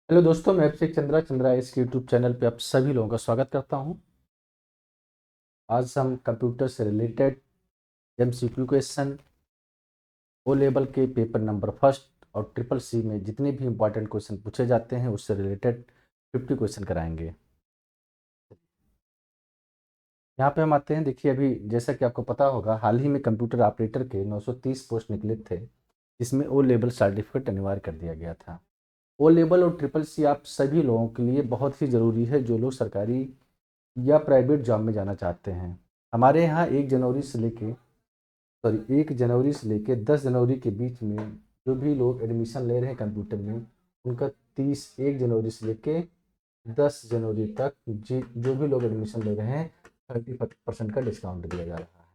Hello दोस्तों, मैं अभिषेक चंद्रा इस यूट्यूब चैनल पे आप सभी लोगों का स्वागत करता हूं। आज हम कंप्यूटर से related MCQ question, O level के पेपर नंबर फर्स्ट और ट्रिपल सी में जितने भी इंपॉर्टेंट क्वेश्चन पूछे जाते हैं उससे रिलेटेड 50 क्वेश्चन कराएंगे। यहाँ पे हम आते हैं। देखिए, अभी जैसा कि आपको पता होगा, हाल ही में कंप्यूटर ऑपरेटर के 930 पोस्ट निकले थे, जिसमें ओ लेवल सर्टिफिकेट अनिवार्य कर दिया गया था। ओ लेवल और ट्रिपल सी आप सभी लोगों के लिए बहुत ही ज़रूरी है जो लोग सरकारी या प्राइवेट जॉब में जाना चाहते हैं। हमारे यहाँ 1 जनवरी से लेके 10 जनवरी के बीच में जो भी लोग एडमिशन ले रहे हैं कंप्यूटर में, उनका 1 जनवरी से लेके 10 जनवरी तक जी जो भी लोग एडमिशन ले रहे हैं 30% का डिस्काउंट दिया जा रहा है।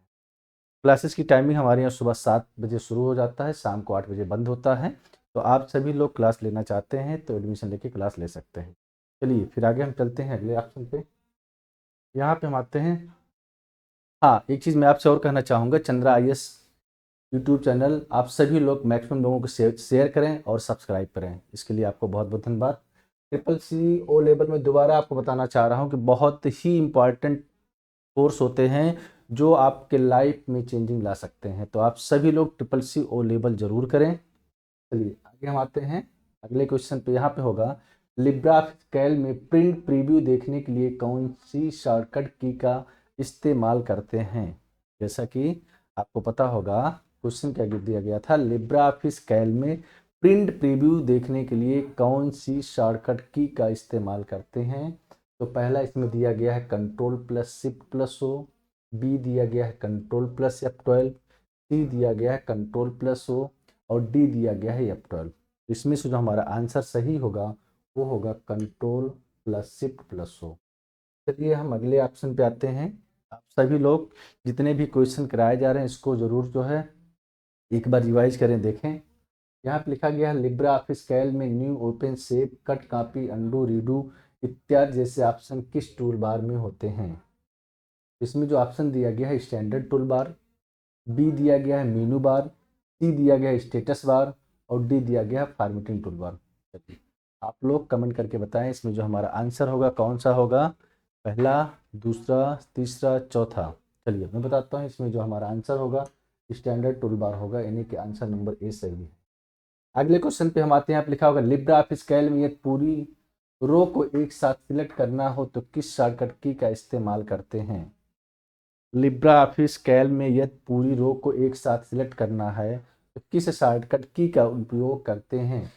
क्लासेस की टाइमिंग हमारे यहाँ सुबह 7 बजे शुरू हो जाता है, शाम को 8 बजे बंद होता है। तो आप सभी लोग क्लास लेना चाहते हैं तो एडमिशन लेके क्लास ले सकते हैं। चलिए फिर आगे हम चलते हैं अगले ऑप्शन पे। यहाँ पे हम आते हैं। हाँ, एक चीज़ मैं आपसे और कहना चाहूँगा, चंद्रा आईएएस यूट्यूब चैनल आप सभी लोग मैक्सिमम लोगों को शेयर करें और सब्सक्राइब करें। इसके लिए आपको बहुत बहुत धन्यवाद। ट्रिपल सी ओ लेवल में दोबारा आपको बताना चाह रहा हूँ कि बहुत ही इम्पॉर्टेंट कोर्स होते हैं जो आपके लाइफ में चेंजिंग ला सकते हैं। तो आप सभी लोग ट्रिपल सी ओ लेवल ज़रूर करें। चलिए आगे हम आते हैं अगले क्वेश्चन पे। यहाँ पे होगा, लिब्रा स्केल में प्रिंट प्रीव्यू देखने के लिए कौन सी शॉर्टकट की का इस्तेमाल करते हैं। जैसा कि आपको पता होगा, क्वेश्चन क्या गिव दिया गया था, लिब्रा ऑफिस कैल में प्रिंट प्रीव्यू देखने के लिए कौन सी शॉर्टकट की का इस्तेमाल करते हैं। तो पहला इसमें दिया गया है control plus shift plus O, B दिया गया है कंट्रोल प्लस F12, सी दिया गया है कंट्रोल प्लस ओ और डी दिया गया है F12। इसमें से जो हमारा आंसर सही होगा वो होगा control plus shift plus O. चलिए हम अगले ऑप्शन पे आते हैं। आप सभी लोग जितने भी क्वेश्चन कराए जा रहे हैं इसको ज़रूर जो है एक बार रिवाइज करें, देखें। यहाँ पे लिखा गया है, लिब्रा ऑफिस कैल में new, open, save, cut, copy, undo, redo इत्यादि जैसे ऑप्शन किस टूल बार में होते हैं। इसमें जो ऑप्शन दिया गया है, स्टैंडर्ड टूल बार, बी दिया गया है मेनू बार, सी दिया गया है स्टेटस बार और डी दिया गया है फॉर्मेटिंग टूल बार। चलिए आप लोग कमेंट करके बताएं इसमें जो हमारा आंसर होगा कौन सा होगा, पहला, दूसरा, तीसरा, चौथा। चलिए मैं बताता हूँ, इसमें जो हमारा आंसर होगा स्टैंडर्ड टूल बार होगा, यानी कि आंसर नंबर ए सही है। अगले क्वेश्चन पे हम आते हैं। आप लिखा होगा, लिब्रा ऑफिस कैल में यदि पूरी रो को एक साथ सिलेक्ट करना हो तो किस शॉर्टकट की का इस्तेमाल करते हैं। लिब्रा ऑफिस कैल में यदि पूरी रो को एक साथ सिलेक्ट करना है तो किस शॉर्टकट की का उपयोग करते हैं।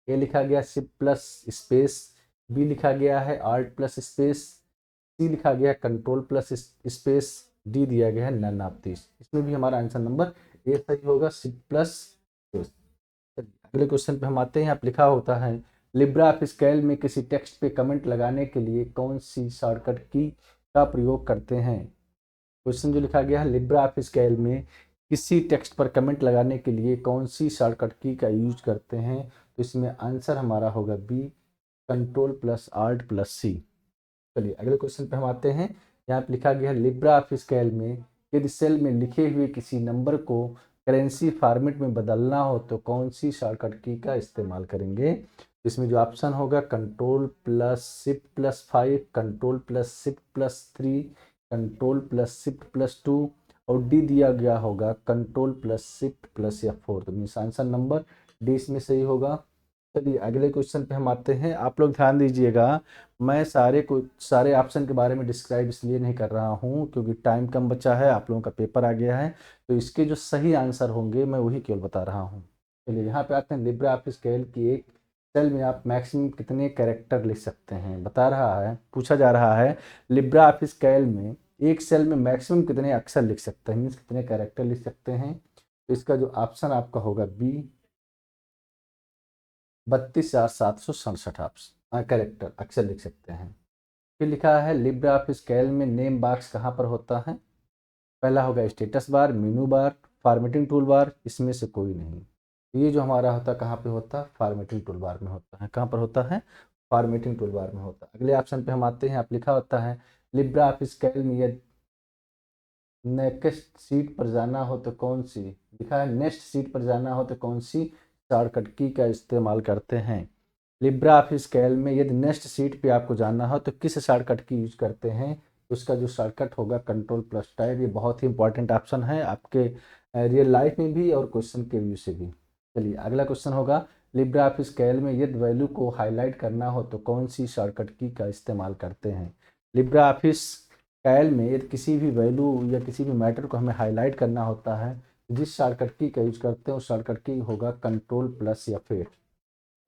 ए लिखा गया शिफ्ट प्लस स्पेस, बी लिखा गया है आल्ट प्लस स्पेस, सी लिखा गया है कंट्रोल प्लस स्पेस, डी दिया गया है नन ऑफ दिस। इसमें भी हमारा आंसर नंबर ए सही होगा, शिफ्ट प्लस स्पेस। अगले क्वेश्चन पे हम आते हैं। आप लिखा होता है, लिब्रा ऑफिस कैल में किसी टेक्स्ट पे कमेंट लगाने के लिए कौन सी शॉर्टकट की का प्रयोग करते हैं। क्वेश्चन जो लिखा गया है, लिब्रा ऑफिस कैल में किसी टेक्स्ट पर कमेंट लगाने के लिए कौन सी शॉर्टकट की का यूज करते हैं। तो इसमें आंसर हमारा होगा B, control plus alt plus C. चलिए अगले क्वेश्चन पे हम आते हैं। यहाँ पे लिखा गया है, लिब्रा ऑफिस कैल में यदि सेल में लिखे हुए किसी नंबर को करेंसी फॉर्मेट में बदलना हो तो कौन सी शॉर्टकट की का इस्तेमाल करेंगे। इसमें जो ऑप्शन होगा, control plus shift plus 5, control plus shift plus 3, control plus shift plus 2 और डी दिया गया होगा control plus shift plus F4। तो मीन्स आंसर नंबर डी इसमें सही होगा। चलिए अगले क्वेश्चन पे हम आते हैं। आप लोग ध्यान दीजिएगा, मैं सारे ऑप्शन के बारे में डिस्क्राइब इसलिए नहीं कर रहा हूँ क्योंकि टाइम कम बचा है, आप लोगों का पेपर आ गया है। तो इसके जो सही आंसर होंगे मैं वही केवल बता रहा हूँ। चलिए यहाँ पे आते हैं, लिब्रा ऑफिस कैल की एक सेल में आप मैक्सिमम कितने कैरेक्टर लिख सकते हैं। बता रहा है, पूछा जा रहा है, लिब्रा ऑफिस कैल में एक सेल में मैक्सिमम कितने अक्षर लिख सकते हैं, मीन्स कितने कैरेक्टर लिख सकते हैं। तो इसका जो ऑप्शन आपका होगा बी, 32,767 आप कैरेक्टर अक्षर लिख सकते हैं। फिर लिखा है, लिब्रा ऑफिस कैल में नेम बॉक्स कहाँ पर होता है। पहला होगा स्टेटस बार, मेनू बार, फॉर्मेटिंग टूल बार, इसमें से कोई नहीं। ये जो हमारा होता है कहाँ पे होता है, फॉर्मेटिंग टूल बार में होता है। कहाँ पर होता है, फॉर्मेटिंग टूल बार में होता है। अगले ऑप्शन पे हम आते हैं। आप लिखा होता है, लिब्रा ऑफिस कैल में यदि नेक्स्ट सीट पर जाना हो तो कौन सी, लिखा है नेक्स्ट सीट पर जाना हो तो कौन सी शॉर्टकट की का इस्तेमाल करते हैं। लिब्रा ऑफिस कैल में यदि नेक्स्ट शीट पे आपको जानना हो तो किस शॉर्टकट की यूज करते हैं, तो उसका जो शॉर्टकट होगा कंट्रोल प्लस टाइप। ये बहुत ही इंपॉर्टेंट ऑप्शन है आपके रियल लाइफ में भी और क्वेश्चन के व्यू से भी। चलिए अगला क्वेश्चन होगा, लिब्रा ऑफिस कैल में यदि वैल्यू को हाईलाइट करना हो तो कौन सी शॉर्टकट की का इस्तेमाल करते हैं। लिब्रा ऑफिस कैल में यदि किसी भी वैल्यू या किसी भी मैटर को हमें हाईलाइट करना होता है, जिस शॉर्टकट की का यूज करते हैं उस शॉर्टकट की होगा कंट्रोल प्लस या फिर।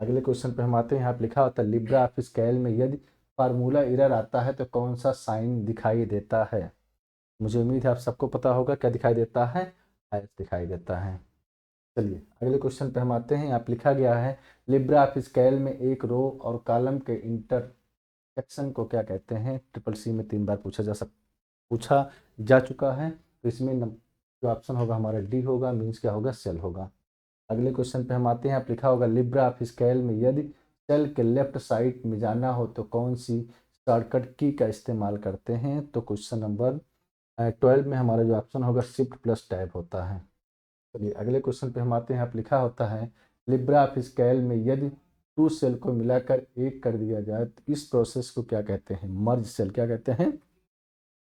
अगले क्वेश्चन पे हम आते हैं, यहाँ पे लिखा होता है लिब्रा ऑफिस कैल में यदि फार्मूला एरर आता है तो कौन सा साइन दिखाई देता है। मुझे उम्मीद है आप सबको पता होगा क्या दिखाई देता है, एस दिखाई देता है। चलिए अगले क्वेश्चन पे हम आते हैं, यहाँ पे लिखा गया है लिब्रा ऑफिस कैल में एक रो और कॉलम के इंटरसेक्शन को क्या कहते हैं। ट्रिपल सी में 3 बार पूछा जा चुका है, तो इसमें जो ऑप्शन होगा हमारा डी होगा, मीन्स क्या होगा, सेल होगा। अगले क्वेश्चन पे हम आते हैं, आप लिखा होगा लिब्रा ऑफिस कैल में यदि सेल के लेफ्ट साइड में जाना हो तो कौन सी शॉर्टकट की का इस्तेमाल करते हैं। तो क्वेश्चन नंबर 12 में हमारा जो ऑप्शन होगा शिफ्ट प्लस टैब होता है। चलिए अगले क्वेश्चन पे हम आते हैं, आप लिखा होता है लिब्रा ऑफिस कैल में यदि 2 सेल को मिलाकर एक कर दिया जाए तो इस प्रोसेस को क्या कहते हैं। मर्ज सेल क्या कहते हैं,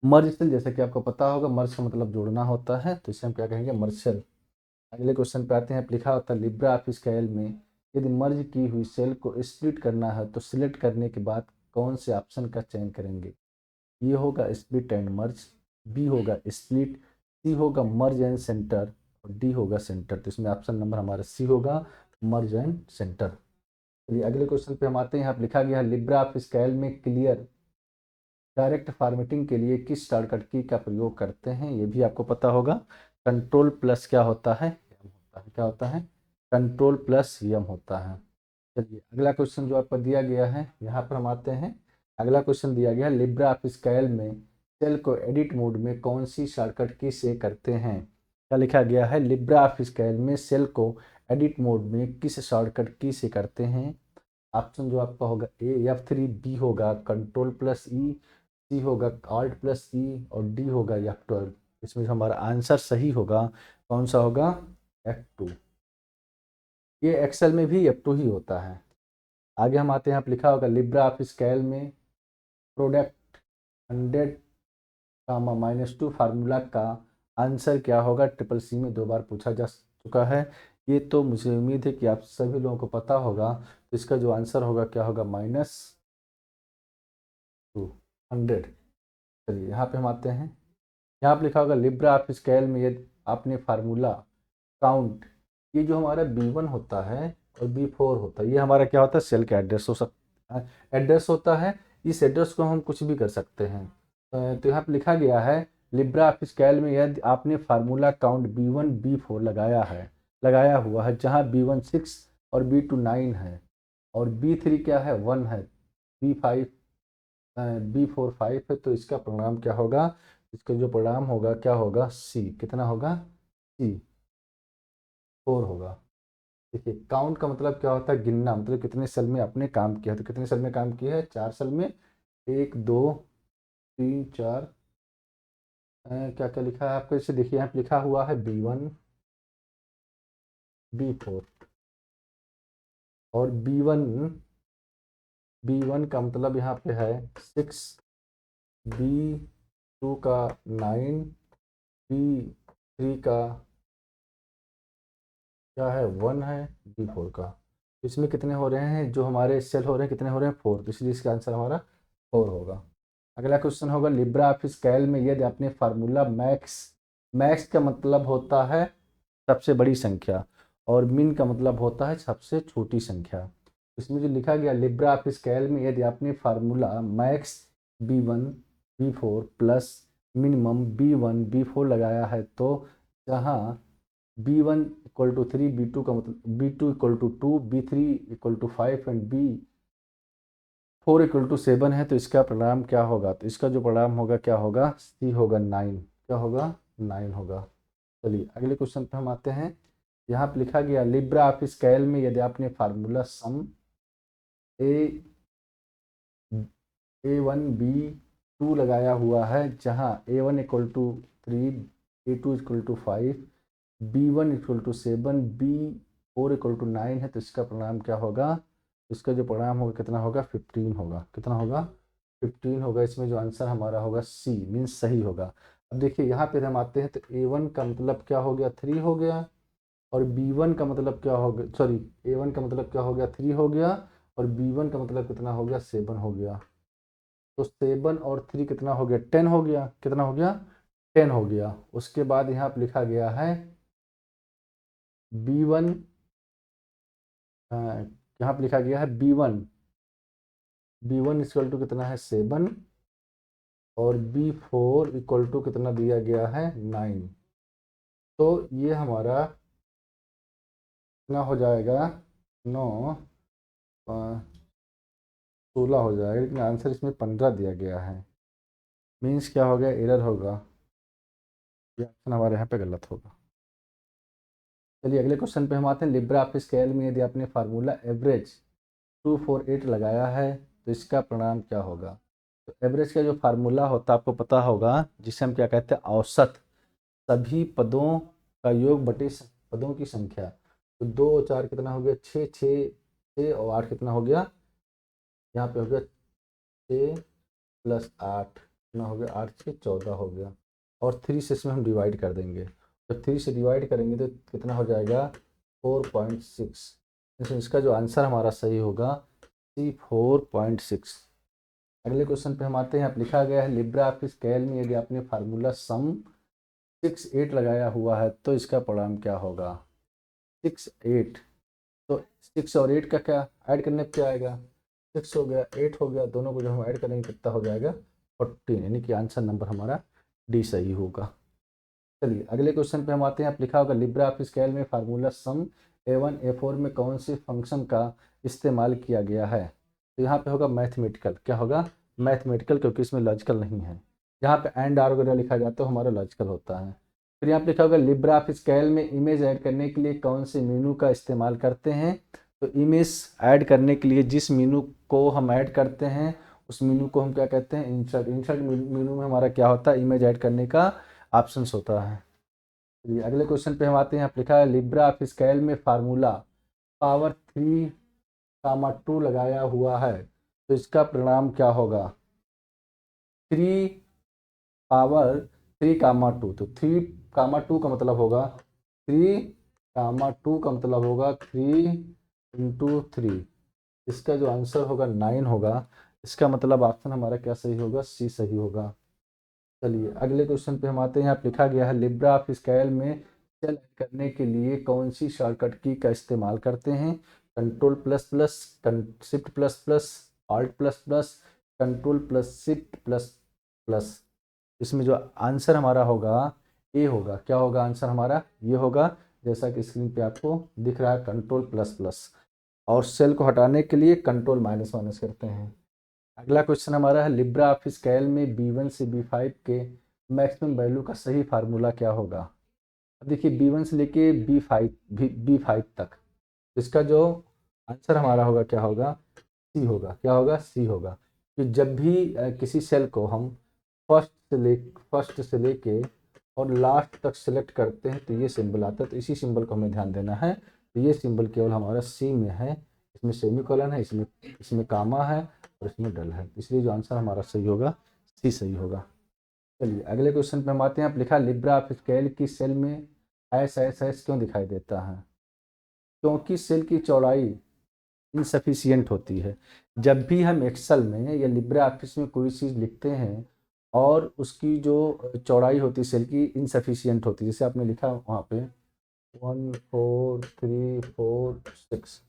मर्ज सेल। जैसे कि आपको पता होगा मर्ज का मतलब जोड़ना होता है, तो इसे हम क्या कहेंगे, मर्ज सेल। अगले क्वेश्चन पे आते हैं, लिखा होता है लिब्रा ऑफिस कैल में यदि मर्ज की हुई सेल को स्प्लिट करना है तो सिलेक्ट करने के बाद कौन से ऑप्शन का चयन करेंगे। ये होगा स्प्लिट एंड मर्ज, बी होगा स्प्लिट, सी होगा मर्ज एंड सेंटर और डी होगा सेंटर। तो इसमें ऑप्शन नंबर हमारा सी होगा, मर्ज एंड सेंटर। चलिए अगले क्वेश्चन पे हम आते हैं, यहाँ पे लिखा गया है लिब्रा ऑफिस कैल में क्लियर डायरेक्ट फॉर्मेटिंग के लिए किस शॉर्टकट की का प्रयोग करते हैं। ये भी आपको पता होगा, कंट्रोल प्लस क्या होता है, एम होता है। क्या होता है, कंट्रोल प्लस एम होता है। चलिए अगला क्वेश्चन जो आपको दिया गया है, यहाँ पर हम आते हैं। अगला क्वेश्चन दिया गया है लिब्रा ऑफिस कैल में सेल को एडिट मोड में कौन सी शॉर्टकट की से करते हैं। क्या लिखा गया है, लिब्रा ऑफिस कैल में सेल को एडिट मोड में किस शॉर्टकट की से करते हैं। ऑप्शन जो आपका होगा ए F3, बी होगा कंट्रोल प्लस ई, सी होगा ऑल्ट प्लस ई और डी होगा F12। इसमें जो हमारा आंसर सही होगा कौन सा होगा, F2। ये एक्सेल में भी F2 ही होता है। आगे हम आते हैं, आप लिखा होगा लिब्रा ऑफिस कैल में प्रोडक्ट 100 कामा -2 फार्मूला का आंसर क्या होगा। ट्रिपल सी में 2 बार पूछा जा चुका है, ये तो मुझे उम्मीद है कि आप सभी लोगों को पता होगा। तो इसका जो आंसर होगा क्या होगा, -200। चलिए यहाँ पे हम आते हैं, यहाँ पे लिखा होगा लिब्रा ऑफिस कैल में यदि आपने फार्मूला काउंट, ये जो हमारा B1 होता है और B4 होता है, ये हमारा क्या होता है, सेल का एड्रेस हो सकता एड्रेस होता है। इस एड्रेस को हम कुछ भी कर सकते हैं। तो यहाँ पे लिखा गया है लिब्रा ऑफिस कैल में यदि आपने फार्मूला काउंट B1 B4 लगाया हुआ है, जहाँ B1 6 और B2 9 है और B3 क्या है, 1 है, B5 B4 5 है, तो इसका परिणाम क्या होगा, इसका जो परिणाम होगा क्या होगा, सी। कितना होगा, सी 4 होगा। देखिए काउंट का मतलब क्या होता है, गिनना, मतलब कितने सेल में आपने काम किया। तो कितने सेल में काम किया है, 4 सेल में, 1 2 3 4। क्या क्या लिखा है आपको, इसे देखिए यहाँ पे लिखा हुआ है B1 B4 और B1 का मतलब यहाँ पे है 6, B2 का 9, B3 का क्या है, 1 है, B4 का। इसमें कितने हो रहे हैं, जो हमारे सेल हो रहे हैं कितने हो रहे हैं, 4, तो इसलिए इसका आंसर हमारा 4 होगा। अगला क्वेश्चन होगा लिब्रा ऑफिस कैल में यदि आपने फार्मूला मैक्स, मैक्स का मतलब होता है सबसे बड़ी संख्या और मिन का मतलब होता है सबसे छोटी संख्या। इसमें जो लिखा गया लिब्रा ऑफिस कैल में यदि आपने formula max B1 B4 plus minimum B1 B4 लगाया है, तो जहाँ B1 इक्वल टू 3, B2 का मतलब B2 equal to 2, B3 equal to 5 and B4 equal to 7 है, तो इसका परिणाम क्या होगा। तो इसका जो परिणाम होगा क्या होगा, सी होगा 9। क्या होगा, 9 होगा। चलिए अगले क्वेश्चन पे हम आते हैं, यहाँ पे लिखा गया लिब्रा ऑफिस कैल में यदि आपने फार्मूला सम A1 B2 लगाया हुआ है, जहाँ A1 equal to 3, A2 equal to 5, B1 equal to 7, B4 equal to 9 है, तो इसका परिणाम क्या होगा, इसका जो परिणाम होगा कितना होगा 15 होगा। कितना होगा 15 होगा। इसमें जो आंसर हमारा होगा सी मीन्स सही होगा। अब देखिए यहाँ पे हम आते हैं तो A1 का मतलब क्या हो गया 3 हो गया, और B1 का मतलब क्या हो गया, सॉरी A1 का मतलब क्या हो गया 3 हो गया, और B1 का मतलब कितना हो गया 7 हो गया। तो 7 और 3 कितना हो गया 10 हो गया। कितना हो गया 10 हो गया। उसके बाद यहाँ पे लिखा गया है B1, यहाँ पे लिखा गया है B1 इक्वल टू कितना है 7, और B4 इक्वल टू कितना दिया गया है 9। तो ये हमारा कितना हो जाएगा 9 16 हो जाएगा, लेकिन आंसर इसमें 15 दिया गया है। मीन्स क्या हो गया एरर होगा, ये ऑप्शन हमारे यहाँ पे गलत होगा। चलिए अगले क्वेश्चन पे हम आते हैं। लिब्रा ऑफिस कैल में यदि आपने फार्मूला एवरेज 248 लगाया है तो इसका परिणाम क्या होगा। तो एवरेज का जो फार्मूला होता है आपको पता होगा, जिसे हम क्या कहते हैं औसत सभी पदों का योग बटे पदों की संख्या। तो 2 और 4 कितना हो गया 6, 6 और 8 कितना हो गया, यहाँ पे हो गया 6 + 8 कितना हो गया 8 6 14 हो गया, और 3 से इसमें हम डिवाइड कर देंगे। तो 3 से डिवाइड करेंगे तो कितना हो जाएगा 4.6। इसका जो आंसर हमारा सही होगा सी 4.6। अगले क्वेश्चन पे हम आते हैं। यहाँ लिखा गया है लिब्रा ऑफिस कैल में यदि आपने फार्मूला सम 6 8 लगाया हुआ है तो इसका परिणाम क्या होगा। 6 8, तो 6 और 8 का क्या ऐड करने पे क्या आएगा 6 हो गया 8 हो गया, दोनों को जो हम ऐड करेंगे कितना हो जाएगा 14, यानी कि आंसर नंबर हमारा डी सही होगा। चलिए अगले क्वेश्चन पे हम आते हैं। आप लिखा होगा लिब्रा ऑफिस कैल में फार्मूला सम A1 A4 में कौन से फंक्शन का इस्तेमाल किया गया है। तो यहाँ पे होगा मैथमेटिकल, क्या होगा मैथमेटिकल, क्योंकि इसमें लॉजिकल नहीं है। यहाँ पे एंड आर वगैरह लिखा जाता है हमारा लॉजिकल होता है। फिर यहाँ पे लिखा होगा लिब्रा ऑफिस कैल में इमेज ऐड करने के लिए कौन से मीनू का इस्तेमाल करते हैं। तो इमेज ऐड करने के लिए जिस मीनू को हम ऐड करते हैं उस मीनू को हम क्या कहते हैं इंसर्ट। इंसर्ट मीनू में हमारा क्या होता है इमेज ऐड करने का ऑप्शंस होता है। चलिए अगले क्वेश्चन पे हम आते हैं। आप लिखा है लिब्रा ऑफिस कैल में फार्मूला पावर 3, 2 लगाया हुआ है तो इसका परिणाम क्या होगा। 3 पावर 3, 2, तो 3, 2 का मतलब होगा 3, 2 का मतलब होगा 3 × 3। इसका जो आंसर होगा 9 होगा। इसका मतलब ऑप्शन हमारा क्या सही होगा सी सही होगा। चलिए अगले क्वेश्चन पे हम आते हैं। यहाँ लिखा गया है लिब्रा ऑफिस कैल में सेल करने के लिए कौन सी शॉर्टकट की का इस्तेमाल करते हैं। Control plus plus, shift plus plus, alt plus plus, control plus shift plus plus. इसमें जो आंसर हमारा होगा ए होगा। क्या होगा आंसर हमारा ये होगा, जैसा कि स्क्रीन पे आपको दिख रहा है कंट्रोल प्लस प्लस, और सेल को हटाने के लिए कंट्रोल माइनस माइनस करते हैं। अगला क्वेश्चन हमारा है लिब्रा ऑफिस कैल में B1 से B5 के मैक्सिमम वैल्यू का सही फार्मूला क्या होगा। अब देखिए B1 से लेके B5 तक, इसका जो आंसर हमारा होगा क्या होगा सी होगा। क्या होगा सी होगा। कि जब भी किसी सेल को हम फर्स्ट से लेके और लास्ट तक सेलेक्ट करते हैं तो ये सिंबल आता है, तो इसी सिंबल को हमें ध्यान देना है। तो ये सिंबल केवल हमारा सी में है, इसमें सेमीकोलन है, इसमें कामा है और इसमें डल है, इसलिए जो आंसर हमारा सही होगा सी सही होगा। चलिए अगले क्वेश्चन पे हम आते हैं। आप लिखा लिब्रा ऑफिस कैल की सेल में एस क्यों दिखाई देता है। क्योंकि सेल की चौड़ाई इनसफिशियंट होती है। जब भी हम एक्सेल में या लिब्रा ऑफिस में कोई चीज़ लिखते हैं और उसकी जो चौड़ाई होती है सेल की इनसफिशियंट होती है, जैसे आपने लिखा वहाँ पे 1 4 3 4 6,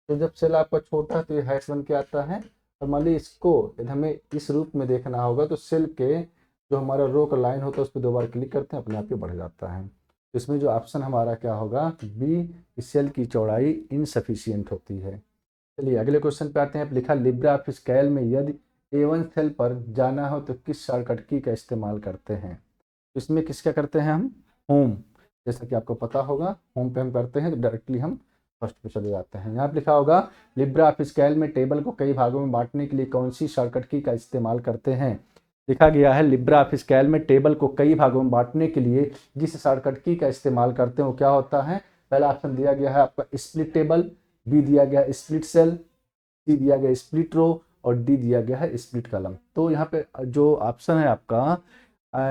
तो जब सेल आपका छोटा है तो ये हैश बन के आता है। और मान ली इसको यदि हमें इस रूप में देखना होगा तो सेल के जो हमारा रो का लाइन होता है उस पर 2 बार क्लिक करते हैं, अपने आप ही बढ़ जाता है। तो इसमें जो ऑप्शन हमारा क्या होगा बी, सेल की चौड़ाई इनसफिशियंट होती है। चलिए अगले क्वेश्चन पे आते हैं। आप लिखा लिब्रा ऑफिस कैल में यदि A1 सेल पर जाना हो तो किस शॉर्टकट की का इस्तेमाल करते हैं। इसमें किसका करते हैं हम होम, जैसा कि आपको पता होगा होम पे हम करते हैं तो डायरेक्टली हम फर्स्ट पे चले जाते हैं। यहाँ पे लिखा होगा लिब्रा ऑफिस कैल में टेबल को कई भागों में बांटने के लिए कौन सी शॉर्टकट की का इस्तेमाल करते हैं। लिखा गया है लिब्रा ऑफिस कैल में टेबल को कई भागों में बांटने के लिए जिस शॉर्टकट की का इस्तेमाल करते हैं वो क्या होता है। पहला ऑप्शन दिया गया है आपका स्प्लिट टेबल, बी दिया गया स्प्लिट सेल, सी दिया गया स्प्लिट रो और डी दिया गया है स्प्लिट कॉलम। तो यहाँ पे जो ऑप्शन है आपका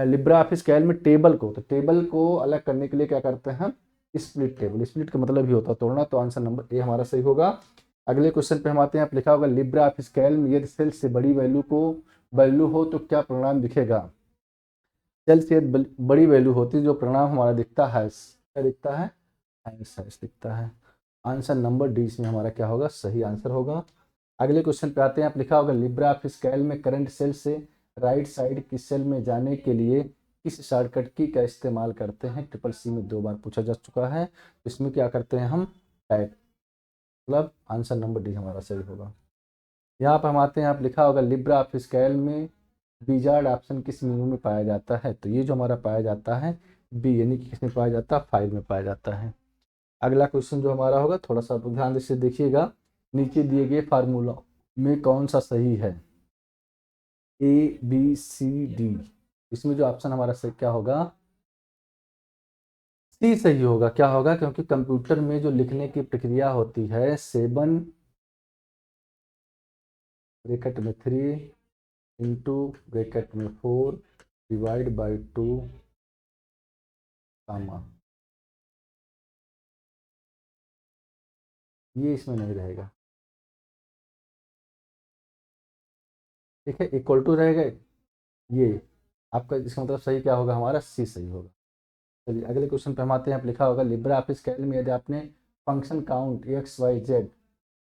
लिब्रा ऑफिस कैल में टेबल को, तो टेबल को अलग करने के लिए क्या करते हैं हम, स्प्लिट टेबल। स्प्लिट का मतलब ही होता है तोड़ना, तो आंसर नंबर ए हमारा सही होगा। अगले क्वेश्चन पे हम आते हैं। आप लिखा होगा लिब्रा ऑफिस कैल में यदि सेल से बड़ी वैल्यू हो तो क्या परिणाम दिखेगा। सेल से यदि बड़ी वैल्यू होती है, जो परिणाम हमारा दिखता है क्या दिखता है, साइज दिखता है। आंसर नंबर डी इसमें हमारा क्या होगा, सही आंसर होगा। अगले क्वेश्चन पे आते हैं। आप लिखा होगा लिब्रा ऑफिस कैल में करंट सेल से राइट साइड की सेल में जाने के लिए किस शॉर्टकट की का इस्तेमाल करते हैं। ट्रिपल सी में 2 बार पूछा जा चुका है। इसमें क्या करते हैं हम, टाइप, मतलब आंसर नंबर डी हमारा सही होगा। यहाँ पर हम आते हैं। आप लिखा होगा लिब्रा ऑफिस कैल में विजार्ड ऑप्शन किस मेनू में पाया जाता है। तो ये जो हमारा पाया जाता है बी, यानी कि किस में पाया जाता है, फाइल में पाया जाता है। अगला क्वेश्चन जो हमारा होगा, थोड़ा सा ध्यान से देखिएगा। नीचे दिए गए फार्मूला में कौन सा सही है, ए बी सी डी। इसमें जो ऑप्शन हमारा सही क्या होगा, सी सही होगा। क्या होगा, क्योंकि कंप्यूटर में जो लिखने की प्रक्रिया होती है 7 ब्रैकेट में 3 इंटू ब्रैकेट में 4 डिवाइड बाई 2 कामा, ये इसमें नहीं रहेगा। ठीक है, इक्वल टू रहेगा ये आपका। इसका मतलब सही क्या होगा हमारा, सी सही होगा। चलिए अगले क्वेश्चन पे हम आते हैं। आप लिखा होगा लिब्रा ऑफिस कैल में यदि आपने function count X Y Z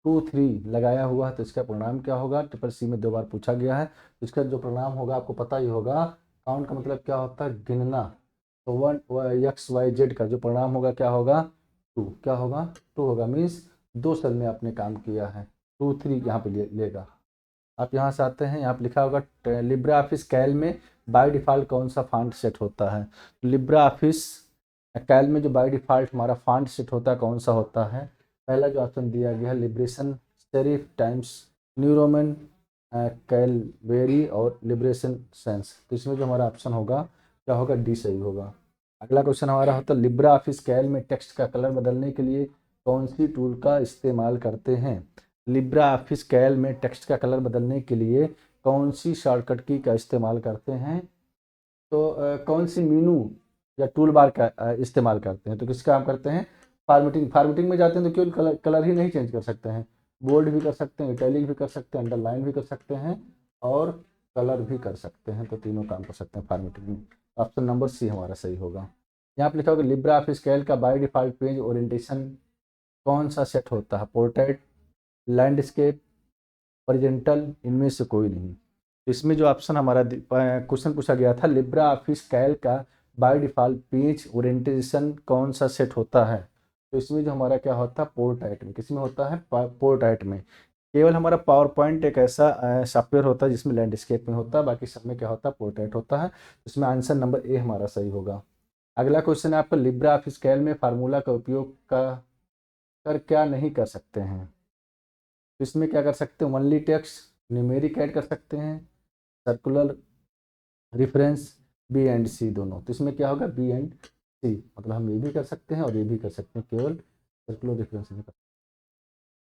2 3 लगाया हुआ है तो इसका परिणाम क्या होगा। ट्रिपल सी में 2 बार पूछा गया है, तो इसका जो परिणाम होगा आपको पता ही होगा। काउंट का मतलब क्या होता है, गिनना। तो 1 एक्स वाई जेड का जो परिणाम होगा क्या होगा, 2। क्या होगा, 2 होगा। मीन्स 2 सेल में आपने काम किया है, 2 3 यहाँ पे लेगा। आप यहाँ से आते हैं। यहाँ पे लिखा होगा लिब्रा ऑफिस कैल में बाय डिफ़ॉल्ट कौन सा फॉन्ट सेट होता है। लिब्रा ऑफिस कैल में जो बाय डिफ़ॉल्ट हमारा फॉन्ट सेट होता है कौन सा होता है। पहला जो ऑप्शन दिया गया है liberation serif times new Roman Calvary और लिब्रेशन सेंस। तो इसमें जो हमारा ऑप्शन होगा क्या होगा, डी सही होगा। अगला क्वेश्चन हमारा होता है लिब्रा ऑफिस कैल में टेक्स्ट का कलर बदलने के लिए कौन सी टूल का इस्तेमाल करते हैं। लिब्रा ऑफिस कैल में टेक्स्ट का कलर बदलने के लिए कौन सी शॉर्टकट की का इस्तेमाल करते हैं। तो कौन सी मीनू या टूल बार का इस्तेमाल करते हैं। तो किसका काम करते हैं, फॉर्मेटिंग। फॉर्मेटिंग में जाते हैं तो केवल कलर ही नहीं चेंज कर सकते हैं, बोल्ड भी कर सकते हैं, इटैलिक भी कर सकते हैं, अंडरलाइन भी कर सकते हैं और कलर भी कर सकते हैं। तो तीनों काम कर सकते हैं फॉर्मेटिंग में। ऑप्शन नंबर सी हमारा सही होगा। यहाँ पे लिखा होगा लिब्रा ऑफिस कैल का बाय डिफ़ॉल्ट पेज ओरिएंटेशन कौन सा सेट होता है। पोर्ट्रेट, लैंडस्केप, हॉरिजॉन्टल, इनमें से कोई नहीं। तो इसमें जो ऑप्शन हमारा क्वेश्चन पूछा गया था लिब्रा ऑफिस कैल का बाय डिफ़ॉल्ट पेज ओरिएंटेशन कौन सा सेट होता है। तो इसमें जो हमारा क्या होता है, पोर्ट्रेट में। किसमें होता है, पोर्ट्रेट में। केवल हमारा पावर पॉइंट एक ऐसा सॉफ्टवेयर होता है जिसमें लैंडस्केप में होता है, बाकी सब में क्या होता है, पोर्ट्रेट होता है। इसमें आंसर नंबर ए हमारा सही होगा। अगला क्वेश्चन है आपका लिब्रा ऑफिस कैल में फार्मूला का उपयोग कर क्या नहीं कर सकते हैं। तो इसमें क्या कर सकते हैं, ओनली टेक्स्ट, न्यूमेरिक ऐड कर सकते हैं, सर्कुलर रिफरेंस, बी एंड सी दोनों। तो इसमें क्या होगा, बी एंड सी, मतलब हम ये भी कर सकते हैं और ये भी कर सकते हैं, केवल सर्कुलर रिफरेंस नहीं कर।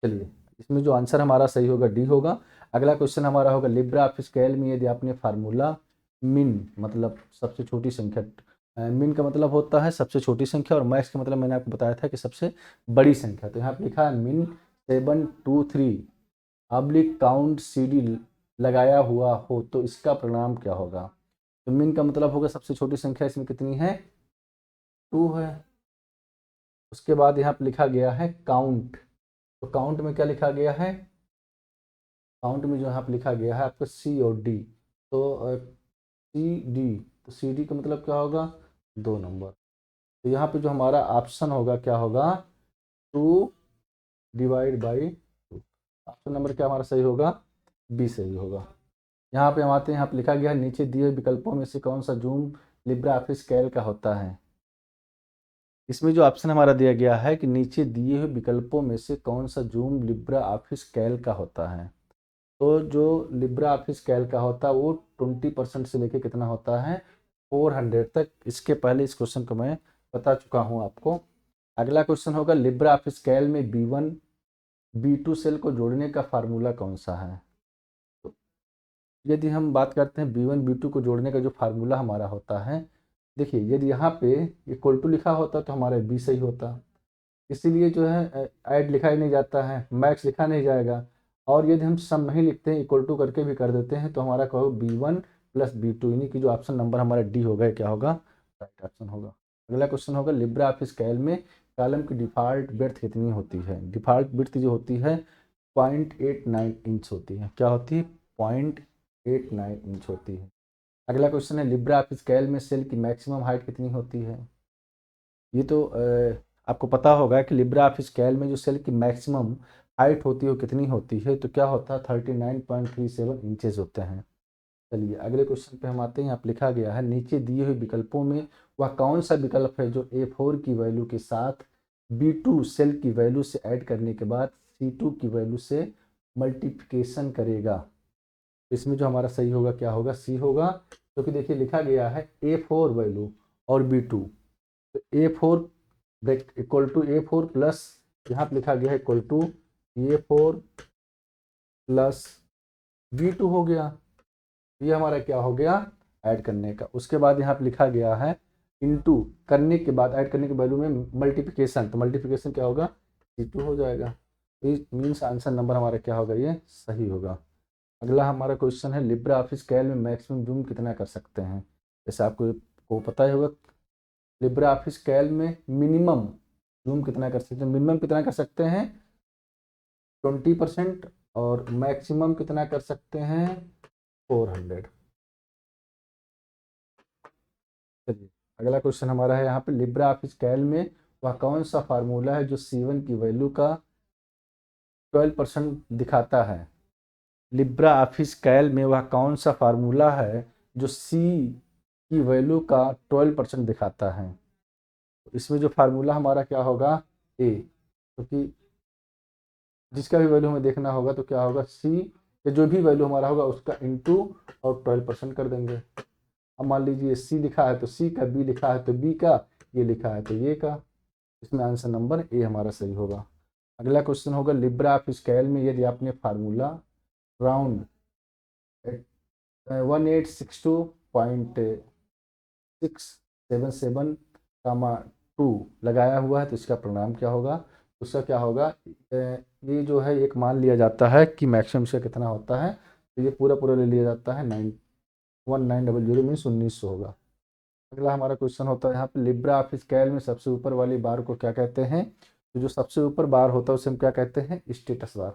चलिए इसमें जो आंसर हमारा सही होगा, डी होगा। अगला क्वेश्चन हमारा होगा लिब्रा ऑफिस कैल में यदि आपने फार्मूला मिन, मतलब सबसे छोटी संख्या, मिन का मतलब होता है सबसे छोटी संख्या और मैक्स का मतलब मैंने आपको बताया था कि सबसे बड़ी संख्या। तो यहाँ पे लिखा है मिन 723 ऑब्लिक काउंट CD लगाया हुआ हो तो इसका परिणाम क्या होगा। तो मिन का मतलब होगा सबसे छोटी संख्या, इसमें कितनी है, 2 है। उसके बाद यहाँ पे लिखा गया है काउंट। तो काउंट में क्या लिखा गया है, काउंट में जो यहाँ पे लिखा गया है आपका सी और डी। तो CD, तो CD का मतलब क्या होगा, 2 नंबर। तो यहाँ पे जो हमारा ऑप्शन होगा क्या होगा, 2 डिवाइड बाई 2। ऑप्शन नंबर क्या हमारा सही होगा, बी सही होगा। यहाँ पे हम आते हैं। यहाँ पे लिखा गया है नीचे दिए हुए विकल्पों में से कौन सा जूम लिब्रा ऑफिस कैल का होता है। इसमें जो ऑप्शन हमारा दिया गया है कि नीचे दिए हुए विकल्पों में से कौन सा जूम लिब्रा ऑफिस कैल का होता है। तो जो लिब्रा ऑफिस कैल का होता है वो 20% से लेके कितना होता है, 400 तक। इसके पहले इस क्वेश्चन को मैं बता चुका हूँ आपको। अगला क्वेश्चन होगा लिब्रा ऑफिस कैल में B1 B2 सेल को जोड़ने का फार्मूला कौन सा है? तो यदि हम बात करते हैं B1 B2 को जोड़ने का जो फार्मूला हमारा होता है, देखिए यदि यहाँ पे इक्वल टू लिखा होता तो हमारा B सही होता, इसीलिए जो है ऐड लिखा ही नहीं जाता है, मैक्स लिखा नहीं जाएगा। और यदि हम सम नहीं लिखते हैं, इक्वल टू करके भी कर देते हैं, तो हमारा कहो B1 प्लस B2, यानी कि जो ऑप्शन नंबर हमारा डी होगा, क्या होगा? राइट ऑप्शन होगा। अगला क्वेश्चन होगा, लिब्रा ऑफिस कैल में कॉलम की डिफ़ॉल्ट विड्थ कितनी होती है? डिफ़ॉल्ट विड्थ जो होती है 0.89 इंच होती है। क्या होती है? 0.89 इंच होती है। अगला क्वेश्चन है, लिब्रा ऑफिस कैल में सेल की मैक्सिमम हाइट कितनी होती है? ये तो आपको पता होगा कि लिब्रा ऑफिस कैल में जो सेल की मैक्सिमम हाइट होती है वो कितनी होती है? तो क्या होता है? 39.37 इंचेस होते हैं। चलिए अगले क्वेश्चन पे हम आते हैं। यहाँ पे लिखा गया है, नीचे दिए हुए विकल्पों में वह कौन सा विकल्प है जो A4 की वैल्यू के साथ B2 सेल की वैल्यू से ऐड करने के बाद C2 की वैल्यू से मल्टीप्लिकेशन करेगा? इसमें जो हमारा सही होगा, क्या होगा? सी होगा, क्योंकि देखिए लिखा गया है A4 वैल्यू और B2, तो A4 equal to A4 plus, यहाँ पे लिखा गया है equal to A4 plus B2 हो गया। ये हमारा क्या हो गया? ऐड करने का। उसके बाद यहाँ पे लिखा गया है इनटू करने के बाद, ऐड करने के वैल्यू में मल्टीप्लिकेशन, तो मल्टीप्लिकेशन क्या होगा? C2 हो जाएगा। मीन्स आंसर नंबर हमारा क्या होगा? ये सही होगा। अगला हमारा क्वेश्चन है, लिब्रा ऑफिस कैल में मैक्सिमम जूम कितना कर सकते हैं? जैसे आपको पता ही होगा, लिब्रा ऑफिस कैल में मिनिमम जूम कितना कर सकते हैं? मिनिमम कितना कर सकते हैं? 20%। और मैक्सिमम कितना कर सकते हैं? 400। चलिए अगला क्वेश्चन हमारा है यहाँ पे, लिब्रा ऑफिस कैल में वह कौन सा फार्मूला है जो C1 की वैल्यू का 12% दिखाता है? लिब्रा ऑफिस कैल में वह कौन सा फार्मूला है जो C की वैल्यू का 12% दिखाता है? तो इसमें जो फार्मूला हमारा क्या होगा? A, क्योंकि जिसका भी वैल्यू हमें देखना होगा तो क्या होगा? C या जो भी वैल्यू हमारा होगा उसका इंटू और 12% कर देंगे। अब मान लीजिए C लिखा है तो C का, B लिखा है तो B का, ये लिखा है तो ये का। इसमें आंसर नंबर ए हमारा सही होगा। अगला क्वेश्चन होगा, लिब्रा ऑफिस कैल में यदि आपने फार्मूला राउंड 1862.677, 2 लगाया हुआ है तो इसका परिणाम क्या होगा? उसका क्या होगा? ये जो है एक मान लिया जाता है कि मैक्सिमम से कितना होता है, तो ये पूरा पूरा ले लिया जाता है। 1900 मीन्स 1900 होगा। अगला हमारा क्वेश्चन होता है यहाँ पे, लिब्रा ऑफिस कैल में सबसे ऊपर वाली बार को क्या कहते हैं? तो जो सबसे ऊपर बार होता है उसे हम क्या कहते हैं? Status bar.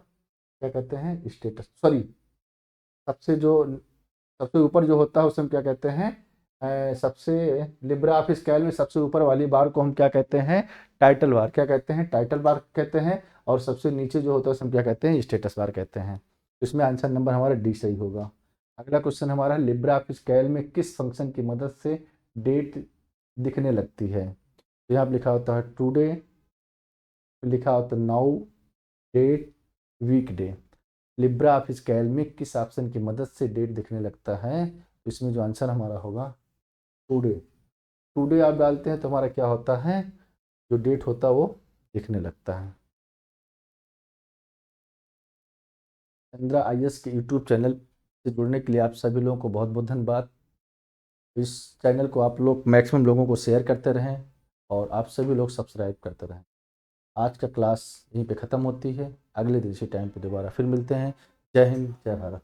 क्या कहते हैं? स्टेटस, सॉरी, सबसे जो सबसे ऊपर जो होता है उसे हम क्या कहते हैं? सबसे लिब्रा ऑफिस कैल में सबसे ऊपर वाली बार को हम क्या कहते हैं? Title bar. क्या कहते हैं? टाइटल बार कहते हैं। और सबसे नीचे जो होता है उसे हम क्या कहते हैं? स्टेटस बार कहते हैं। इसमें आंसर नंबर हमारा डी सही होगा। अगला क्वेश्चन हमारा, लिब्रा ऑफिस कैल में किस फंक्शन की मदद से डेट दिखने लगती है? तो यहाँ पे लिखा होता है टुडे, लिखा होता है now, date, week day. Libre office Calc में किस ऑप्शन की मदद से डेट दिखने लगता है? तो इसमें जो आंसर हमारा होगा टुडे। टुडे आप डालते हैं तो हमारा क्या होता है? जो डेट होता है वो दिखने लगता है। चंद्रा IAS के यूट्यूब चैनल से जुड़ने के लिए आप सभी लोगों को बहुत बहुत धन्यवाद। इस चैनल को आप लोग मैक्सिमम लोगों को शेयर करते रहें और आप सभी लोग सब्सक्राइब करते रहें। आज का क्लास यहीं पे ख़त्म होती है। अगले दिन इसी टाइम पे दोबारा फिर मिलते हैं। जय हिंद, जय भारत।